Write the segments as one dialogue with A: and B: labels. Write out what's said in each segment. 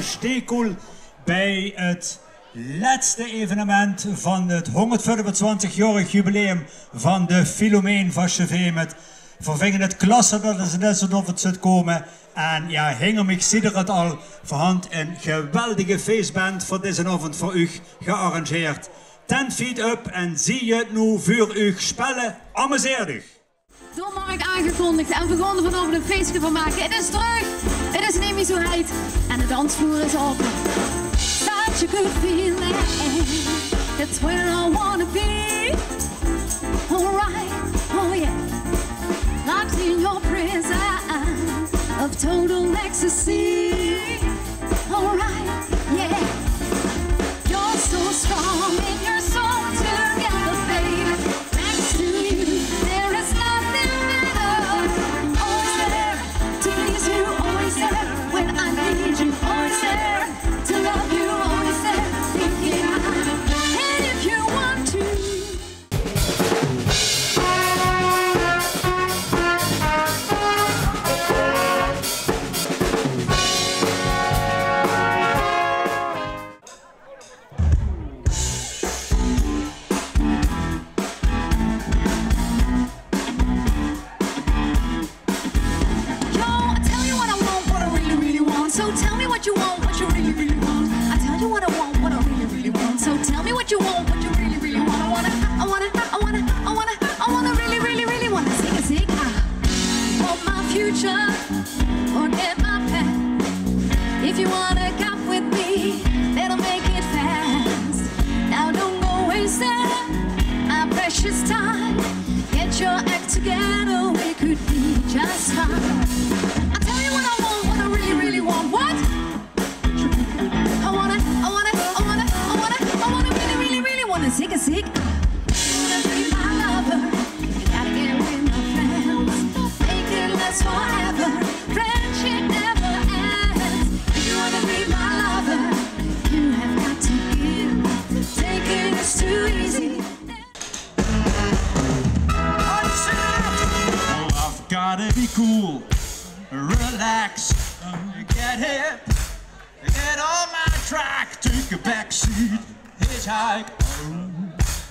A: Steekul bij het laatste evenement van het 125-jarig jubileum van de Philomeen van Chevet met vervingen het klasse dat is net zo of het zit komen. En ja, Hingem, ik zie er het al voorhand een geweldige feestband voor deze avond voor u gearrangeerd. 10 feet up en zie je het nu voor u spelen. Amuseer u!
B: Door Mark aangekondigd en we gaan er vanavond een feestje van maken. Het is terug, het is een emisoheid en de dansvloer is open. Such a good feeling, it's where I wanna be. Alright, oh yeah, locked in your prison of total ecstasy. Alright, yeah, you're so strong and you're so together, babe. Next to you, there is nothing better. Always there to please you, always there when I need you, always there to love you, always there thinking and if you want to. So tell me what you want, what you really, really want. I tell you what I want, what I really, really want. So tell me what you want, what you really, really want. I wanna really, really, really wanna sing. I want my future, forget my past. If you wanna come with me, better make it fast. Now don't go wasting my precious time. Get your act together, we could be just fine. I tell you what I want, what I really, really want. What? I wanna really, really, really wanna zig a zig. I wanna be my lover. You gotta get with my friends. Make it last forever. Friendship never ends. If you wanna be my lover, you have got to give. Taking is too easy.
C: Oh, I've gotta be cool. Relax, get hip, get on my track, take a backseat, hitchhike,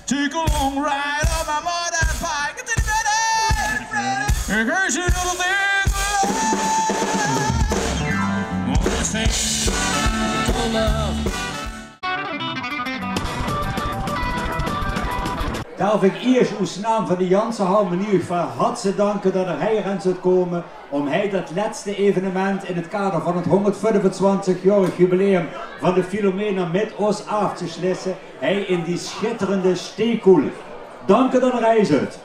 C: take a long ride on my motorbike, get to the better, crazy little thing, all this thing, called love.
A: Darf ik eerst uw naam van de Janse Harmonie van harte danken dat er hier aan zult komen om hij dat laatste evenement in het kader van het 125-jarig jubileum van de Philomena met ons af te sluiten. Hij in die schitterende Steekul. Dank dat er hij zit.